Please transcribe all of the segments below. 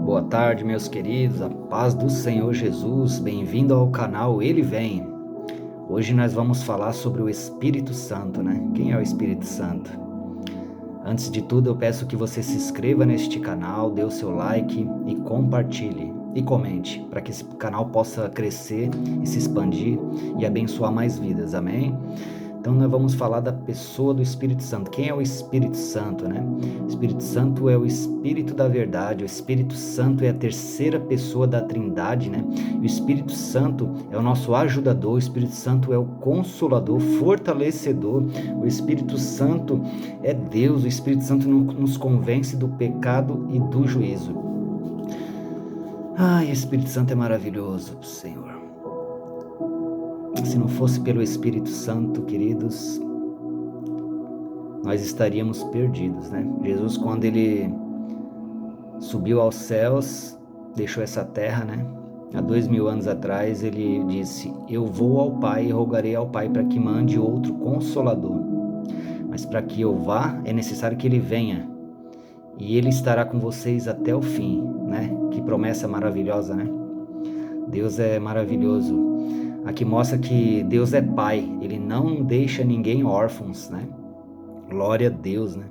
Boa tarde, meus queridos, a paz do Senhor Jesus, bem-vindo ao canal Ele Vem. Hoje nós vamos falar sobre o Espírito Santo, né? Quem é o Espírito Santo? Antes de tudo, eu peço que você se inscreva neste canal, dê o seu like e compartilhe e comente, para que esse canal possa crescer e se expandir e abençoar mais vidas, amém? Então nós vamos falar da pessoa do Espírito Santo. Quem é o Espírito Santo, né? O Espírito Santo é o Espírito da verdade, o Espírito Santo é a terceira pessoa da Trindade, né? O Espírito Santo é o nosso ajudador, o Espírito Santo é o consolador, fortalecedor, o Espírito Santo é Deus, o Espírito Santo nos convence do pecado e do juízo. Ai, o Espírito Santo é maravilhoso, Senhor. Se não fosse pelo Espírito Santo, queridos, nós estaríamos perdidos, né? Jesus, quando ele subiu aos céus, deixou essa terra, né? Há 2000 anos atrás, ele disse: eu vou ao Pai e rogarei ao Pai para que mande outro Consolador. Mas para que eu vá, é necessário que ele venha. E ele estará com vocês até o fim, né? Que promessa maravilhosa, né? Deus é maravilhoso. Aqui mostra que Deus é Pai, Ele não deixa ninguém órfãos, né? Glória a Deus, né?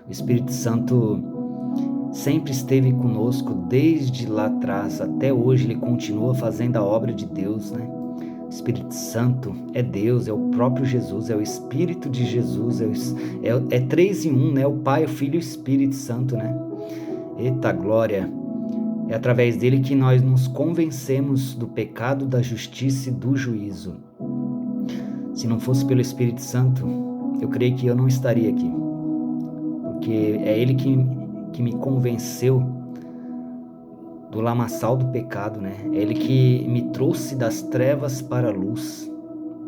O Espírito Santo sempre esteve conosco desde lá atrás, até hoje Ele continua fazendo a obra de Deus, né? O Espírito Santo é Deus, é o próprio Jesus, é o Espírito de Jesus, é três em um, né? O Pai, o Filho e o Espírito Santo, né? Eita glória! É através dele que nós nos convencemos do pecado, da justiça e do juízo. Se não fosse pelo Espírito Santo, eu creio que eu não estaria aqui. Porque é ele que me convenceu do lamaçal do pecado, né? É ele que me trouxe das trevas para a luz.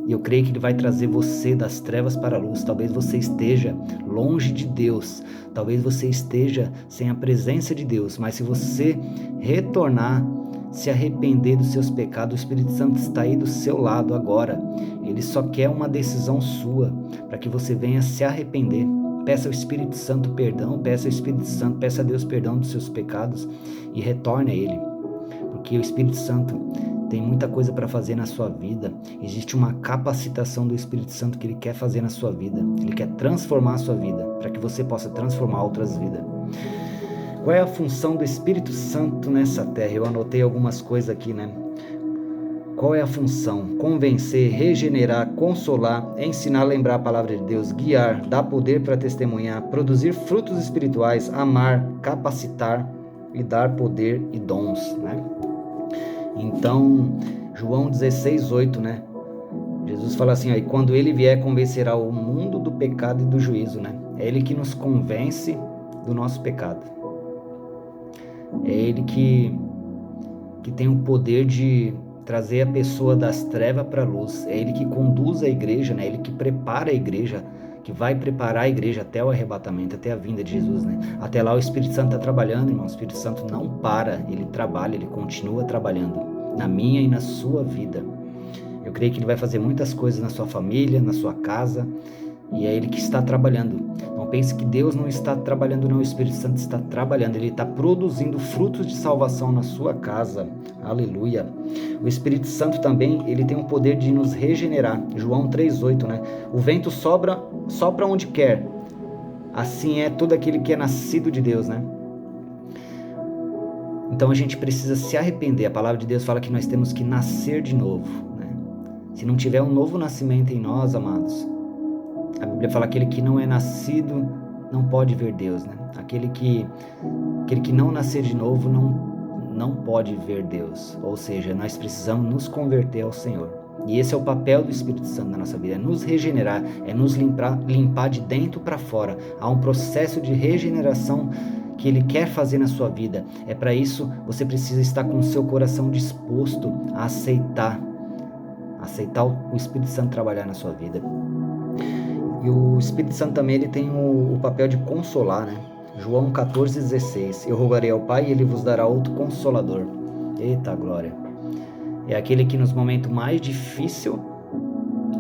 E eu creio que ele vai trazer você das trevas para a luz. Talvez você esteja longe de Deus, talvez você esteja sem a presença de Deus, mas se você retornar, se arrepender dos seus pecados, o Espírito Santo está aí do seu lado agora. Ele só quer uma decisão sua, para que você venha se arrepender. Peça ao Espírito Santo perdão, peça ao Espírito Santo, peça a Deus perdão dos seus pecados e retorne a Ele. Porque o Espírito Santo tem muita coisa para fazer na sua vida. Existe uma capacitação do Espírito Santo que Ele quer fazer na sua vida. Ele quer transformar a sua vida, para que você possa transformar outras vidas. Qual é a função do Espírito Santo nessa terra? Eu anotei algumas coisas aqui, né? Qual é a função? Convencer, regenerar, consolar, ensinar, lembrar a palavra de Deus, guiar, dar poder para testemunhar, produzir frutos espirituais, amar, capacitar e dar poder e dons, né? Então, João 16:8, né? Jesus fala assim, ó, e quando ele vier, convencerá o mundo do pecado e do juízo, né? É ele que nos convence do nosso pecado. É ele que tem o poder de trazer a pessoa das trevas para a luz. É ele que conduz a igreja, né? É ele que prepara a igreja, que vai preparar a igreja até o arrebatamento, até a vinda de Jesus, né? Até lá o Espírito Santo está trabalhando, irmão. O Espírito Santo não para, ele trabalha, ele continua trabalhando na minha e na sua vida. Eu creio que ele vai fazer muitas coisas na sua família, na sua casa, e é ele que está trabalhando. Não pense que Deus não está trabalhando, não. O Espírito Santo está trabalhando, ele está produzindo frutos de salvação na sua casa. Aleluia. O Espírito Santo também, ele tem o poder de nos regenerar. João 3:8, né? O vento sopra onde quer. Assim é todo aquele que é nascido de Deus, né? Então a gente precisa se arrepender. A palavra de Deus fala que nós temos que nascer de novo, né? Se não tiver um novo nascimento em nós, amados, a Bíblia fala que aquele que não é nascido não pode ver Deus, né? Aquele que não nascer de novo não pode ver Deus. Ou seja, nós precisamos nos converter ao Senhor. E esse é o papel do Espírito Santo na nossa vida, é nos regenerar, é nos limpar de dentro para fora. Há um processo de regeneração que Ele quer fazer na sua vida. É para isso você precisa estar com o seu coração disposto a aceitar o Espírito Santo trabalhar na sua vida. E o Espírito Santo também ele tem o papel de consolar, né? João 14:16, eu rogarei ao Pai e Ele vos dará outro Consolador. Eita glória! É aquele que nos momentos mais difíceis,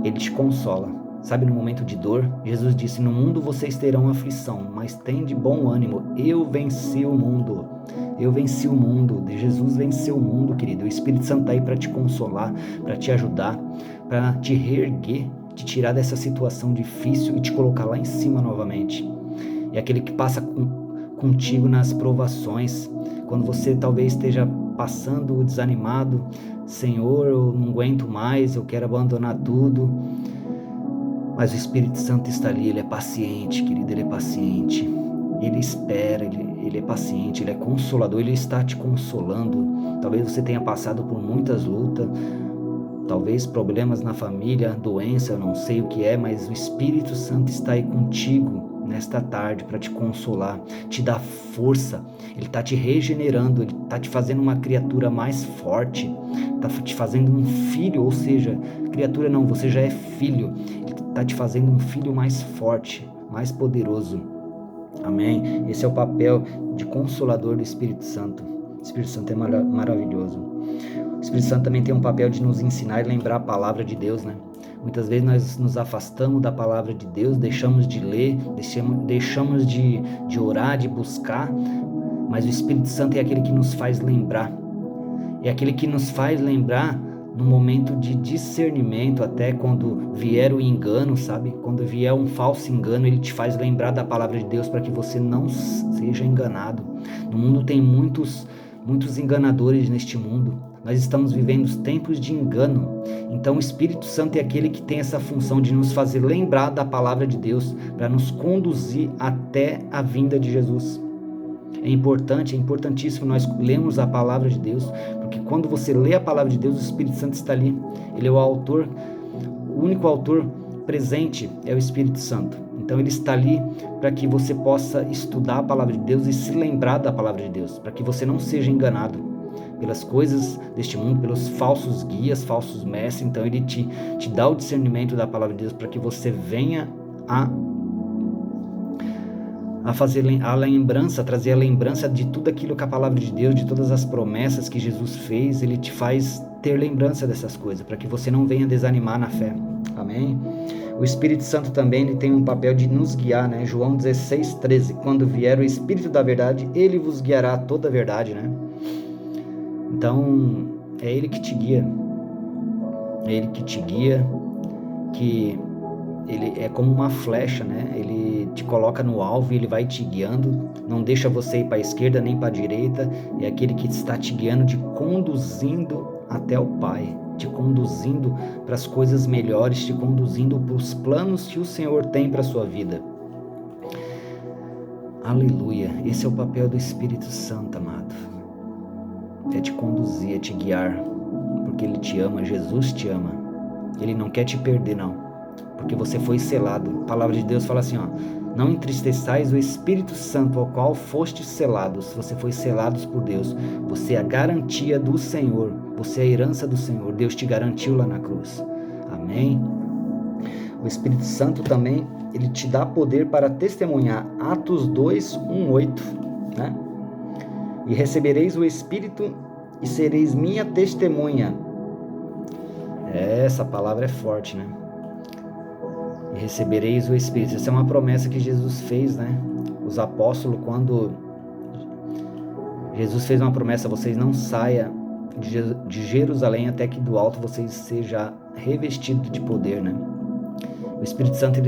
Ele te consola. sabe, no momento de dor. Jesus disse: no mundo vocês terão aflição, mas tende bom ânimo, eu venci o mundo. Eu venci o mundo. Jesus venceu o mundo, querido. O Espírito Santo está aí para te consolar, para te ajudar, para te reerguer, te tirar dessa situação difícil e te colocar lá em cima novamente. É aquele que passa contigo nas provações, quando você talvez esteja passando desanimado. Senhor, eu não aguento mais, eu quero abandonar tudo. Mas o Espírito Santo está ali, ele é paciente, querido, ele é paciente. Ele espera, ele é paciente, ele é consolador, ele está te consolando. Talvez você tenha passado por muitas lutas, talvez problemas na família, doença, eu não sei o que é, mas o Espírito Santo está aí contigo nesta tarde para te consolar, te dar força. Ele está te regenerando, ele está te fazendo uma criatura mais forte, está te fazendo um filho, ou seja, criatura não, você já é filho. Ele está te fazendo um filho mais forte, mais poderoso. Amém? Esse é o papel de consolador do Espírito Santo. O Espírito Santo é maravilhoso. O Espírito Santo também tem um papel de nos ensinar e lembrar a palavra de Deus, né? Muitas vezes nós nos afastamos da palavra de Deus, deixamos de ler, deixamos de orar, de buscar, mas o Espírito Santo é aquele que nos faz lembrar. É aquele que nos faz lembrar no momento de discernimento, até quando vier o engano, sabe? Quando vier um falso engano, ele te faz lembrar da palavra de Deus para que você não seja enganado. No mundo tem muitos enganadores neste mundo. Nós estamos vivendo os tempos de engano. Então o Espírito Santo é aquele que tem essa função de nos fazer lembrar da palavra de Deus, para nos conduzir até a vinda de Jesus. É importantíssimo nós lermos a palavra de Deus, porque quando você lê a palavra de Deus, o Espírito Santo está ali. Ele é o autor, o único autor presente é o Espírito Santo. Então ele está ali para que você possa estudar a palavra de Deus e se lembrar da palavra de Deus, para que você não seja enganado pelas coisas deste mundo, pelos falsos guias, falsos mestres. Então ele te dá o discernimento da palavra de Deus para que você venha a fazer a lembrança, trazer a lembrança de tudo aquilo que a palavra de Deus, de todas as promessas que Jesus fez. Ele te faz ter lembrança dessas coisas, para que você não venha desanimar na fé. Amém? O Espírito Santo também ele tem um papel de nos guiar, né? João 16:13, quando vier o Espírito da verdade, ele vos guiará a toda a verdade, né? Então, é ele que te guia. É ele que te guia, que ele é como uma flecha, né? Ele te coloca no alvo e ele vai te guiando, não deixa você ir para a esquerda nem para a direita. É aquele que está te guiando, te conduzindo até o Pai, te conduzindo para as coisas melhores, te conduzindo para os planos que o Senhor tem para a sua vida. Aleluia! Esse é o papel do Espírito Santo, amado. É te conduzir, é te guiar, porque Ele te ama, Jesus te ama. Ele não quer te perder, não, porque você foi selado. A palavra de Deus fala assim, ó: não entristeçais o Espírito Santo, ao qual fostes selados. Você foi selados por Deus. Você é a garantia do Senhor. Você é a herança do Senhor. Deus te garantiu lá na cruz. Amém? O Espírito Santo também, ele te dá poder para testemunhar. Atos 2:1-8, né? E recebereis o Espírito e sereis minha testemunha. Essa palavra é forte, né? E recebereis o Espírito. Essa é uma promessa que Jesus fez, né? Os apóstolos, quando Jesus fez uma promessa: vocês não saiam de Jerusalém até que do alto vocês sejam revestidos de poder, né? O Espírito Santo,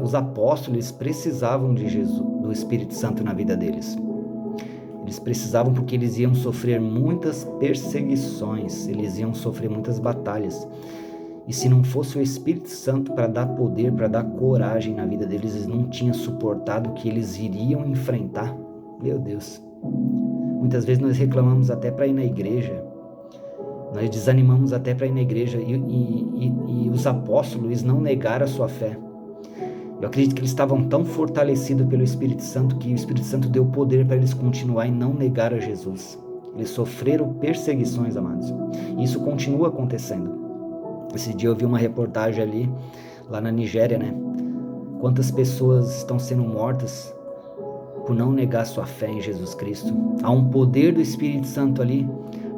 os apóstolos, eles precisavam de Jesus, do Espírito Santo na vida deles. Eles precisavam, porque eles iam sofrer muitas perseguições, eles iam sofrer muitas batalhas. E se não fosse o Espírito Santo para dar poder, para dar coragem na vida deles, eles não tinham suportado o que eles iriam enfrentar. Meu Deus! Muitas vezes nós reclamamos até para ir na igreja, nós desanimamos até para ir na igreja, e os apóstolos, eles não negaram a sua fé. Eu acredito que eles estavam tão fortalecidos pelo Espírito Santo, que o Espírito Santo deu poder para eles continuar e não negar a Jesus. Eles sofreram perseguições, amados. E isso continua acontecendo. Esse dia eu vi uma reportagem ali, lá na Nigéria, né? Quantas pessoas estão sendo mortas por não negar sua fé em Jesus Cristo. Há um poder do Espírito Santo ali,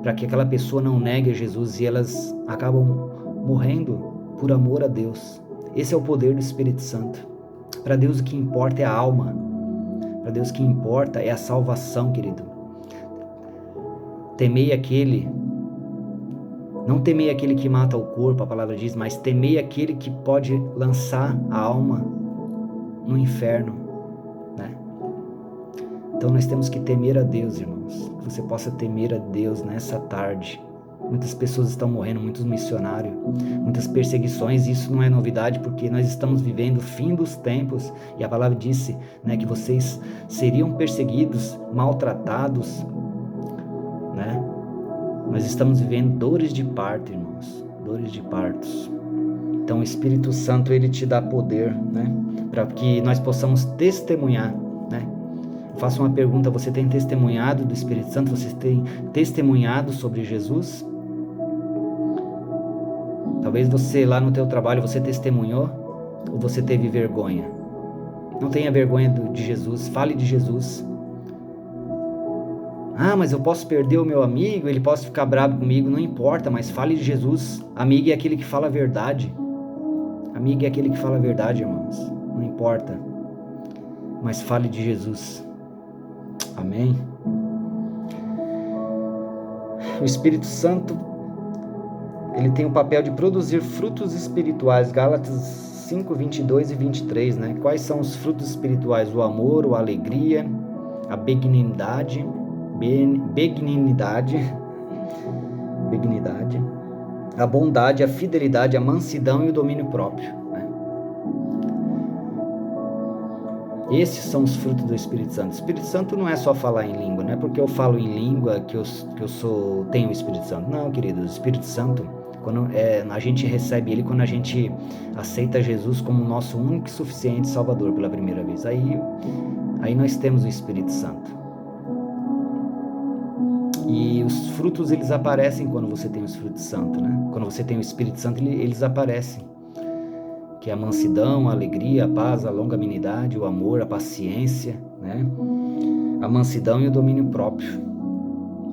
para que aquela pessoa não negue a Jesus, e elas acabam morrendo por amor a Deus. Esse é o poder do Espírito Santo. Para Deus o que importa é a alma. Para Deus o que importa é a salvação, querido. Temei aquele, não temei aquele que mata o corpo, a palavra diz, mas temei aquele que pode lançar a alma no inferno, né? Então nós temos que temer a Deus, irmãos. Que você possa temer a Deus nessa tarde. Muitas pessoas estão morrendo, muitos missionários, muitas perseguições. Isso não é novidade, porque nós estamos vivendo o fim dos tempos. E a palavra disse, né, que vocês seriam perseguidos, maltratados, né? Nós estamos vivendo dores de parto, irmãos. Dores de partos. Então o Espírito Santo, ele te dá poder, né? Para que nós possamos testemunhar, né? Faço uma pergunta: você tem testemunhado do Espírito Santo? Você tem testemunhado sobre Jesus? Talvez você lá no teu trabalho, você testemunhou ou você teve vergonha? Não tenha vergonha de Jesus, fale de Jesus. Ah, mas eu posso perder o meu amigo, ele pode ficar bravo comigo, não importa, mas fale de Jesus. Amigo é aquele que fala a verdade. Amigo é aquele que fala a verdade, irmãos. Não importa, mas fale de Jesus. Amém? O Espírito Santo, ele tem o papel de produzir frutos espirituais. Gálatas 5, 22 e 23, né? Quais são os frutos espirituais? O amor, a alegria, a benignidade, a bondade, a fidelidade, a mansidão e o domínio próprio, né? Esses são os frutos do Espírito Santo. O Espírito Santo não é só falar em língua, não é porque eu falo em língua que eu tenho o Espírito Santo. Não, queridos, o Espírito Santo, quando a gente recebe ele, quando a gente aceita Jesus como nosso único e suficiente Salvador pela primeira vez, aí nós temos o Espírito Santo. E os frutos, eles aparecem quando você tem o Espírito Santo, né? Quando você tem o Espírito Santo, eles aparecem. Que é a mansidão, a alegria, a paz, a longanimidade, o amor, a paciência, né? A mansidão e o domínio próprio.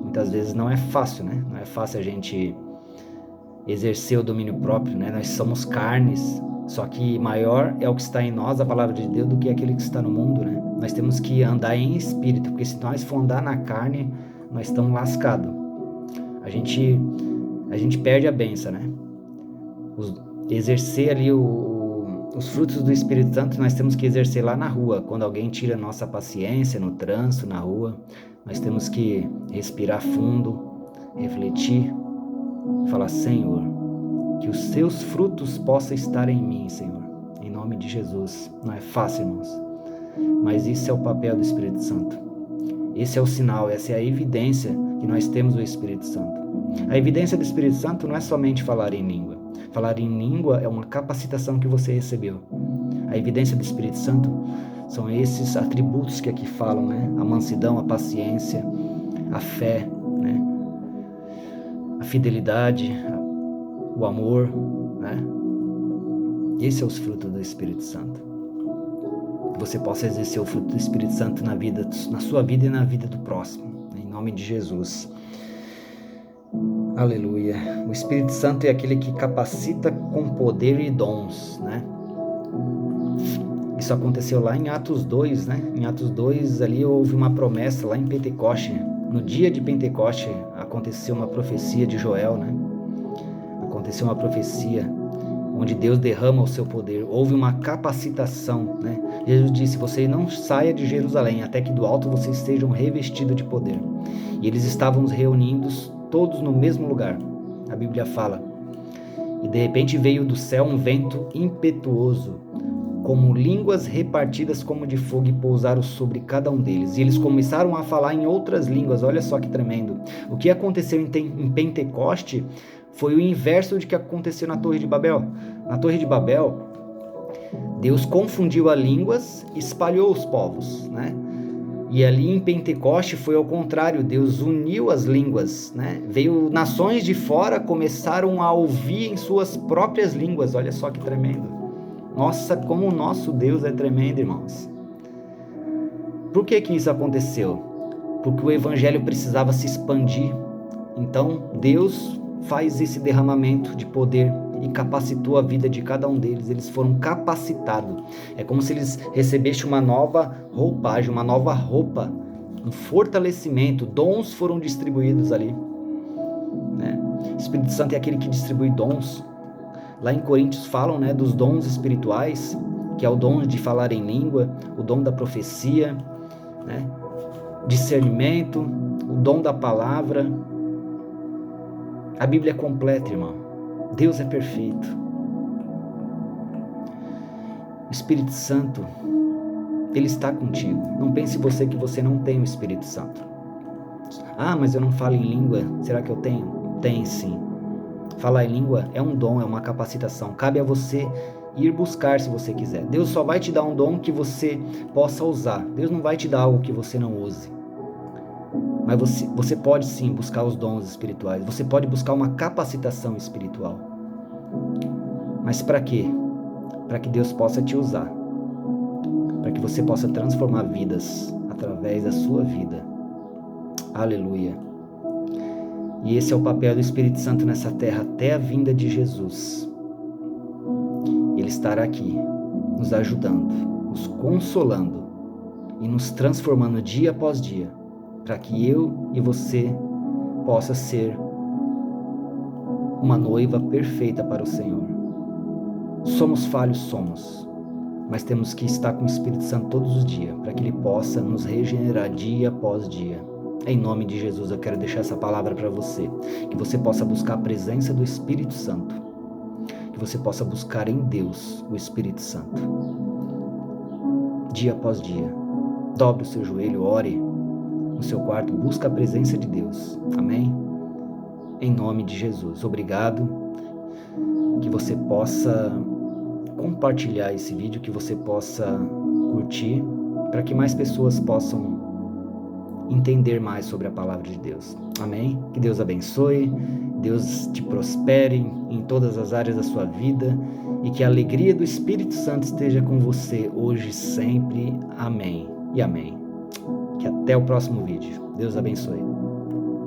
Muitas vezes não é fácil, né? Não é fácil a gente exercer o domínio próprio, né? Nós somos carnes, só que maior é o que está em nós, a palavra de Deus, do que aquele que está no mundo, né? Nós temos que andar em espírito, porque se nós for andar na carne, nós estamos lascados. A gente perde a bênção, né? Exercer ali os frutos do Espírito Santo, nós temos que exercer lá na rua. Quando alguém tira nossa paciência no trânsito, na rua, nós temos que respirar fundo, refletir, falar: Senhor, que os seus frutos possam estar em mim, Senhor, em nome de Jesus. Não é fácil, irmãos, mas isso é o papel do Espírito Santo. Esse é o sinal, essa é a evidência que nós temos do Espírito Santo. A evidência do Espírito Santo não é somente falar em língua. Falar em língua é uma capacitação que você recebeu. A evidência do Espírito Santo são esses atributos que aqui falam, né? A mansidão, a paciência, a fé, né? A fidelidade, o amor, né? Esse é os frutos do Espírito Santo. Que você possa exercer o fruto do Espírito Santo na sua vida e na vida do próximo, em nome de Jesus. Aleluia. O Espírito Santo é aquele que capacita com poder e dons, né? Isso aconteceu lá em Atos 2, né? Em Atos 2, ali houve uma promessa lá em Pentecoste. No dia de Pentecoste aconteceu uma profecia de Joel, né? Aconteceu uma profecia onde Deus derrama o seu poder. Houve uma capacitação, né? Jesus disse: você não saia de Jerusalém até que do alto vocês sejam revestidos de poder. E eles estavam reunidos todos no mesmo lugar. A Bíblia fala: e de repente veio do céu um vento impetuoso, como línguas repartidas como de fogo, e pousaram sobre cada um deles. E eles começaram a falar em outras línguas. Olha só que tremendo. O que aconteceu em Pentecoste foi o inverso de que aconteceu na Torre de Babel. Na Torre de Babel, Deus confundiu as línguas e espalhou os povos, né? E ali em Pentecoste foi ao contrário, Deus uniu as línguas, né? Veio nações de fora, começaram a ouvir em suas próprias línguas. Olha só que tremendo. Nossa, como o nosso Deus é tremendo, irmãos. Por que isso aconteceu? Porque o evangelho precisava se expandir. Então Deus faz esse derramamento de poder e capacitou a vida de cada um deles. Eles foram capacitados. É como se eles recebessem uma nova roupagem, uma nova roupa, um fortalecimento. Dons foram distribuídos ali, né? O Espírito Santo é aquele que distribui dons. Lá em Coríntios falam, né, dos dons espirituais, que é o dom de falar em língua, o dom da profecia, né, discernimento, o dom da palavra. A Bíblia é completa, irmão. Deus é perfeito. O Espírito Santo, Ele está contigo. Não pense você que você não tem o Espírito Santo. Ah, mas eu não falo em língua. Será que eu tenho? Tem sim. Falar em língua é um dom, é uma capacitação. Cabe a você ir buscar se você quiser. Deus só vai te dar um dom que você possa usar. Deus não vai te dar algo que você não use. Mas você pode sim buscar os dons espirituais. Você pode buscar uma capacitação espiritual. Mas para quê? Para que Deus possa te usar. Para que você possa transformar vidas através da sua vida. Aleluia. E esse é o papel do Espírito Santo nessa terra até a vinda de Jesus. Ele estará aqui, nos ajudando, nos consolando e nos transformando dia após dia, para que eu e você possa ser uma noiva perfeita para o Senhor. Somos falhos, somos, mas temos que estar com o Espírito Santo todos os dias, para que Ele possa nos regenerar dia após dia. Em nome de Jesus, eu quero deixar essa palavra para você, que você possa buscar a presença do Espírito Santo, que você possa buscar em Deus o Espírito Santo, dia após dia. Dobre o seu joelho, ore no seu quarto, busca a presença de Deus, amém? Em nome de Jesus, obrigado, que você possa compartilhar esse vídeo, que você possa curtir, para que mais pessoas possam entender mais sobre a palavra de Deus. Amém? Que Deus abençoe, Deus te prospere em todas as áreas da sua vida e que a alegria do Espírito Santo esteja com você hoje e sempre. Amém e amém. Que até o próximo vídeo. Deus abençoe.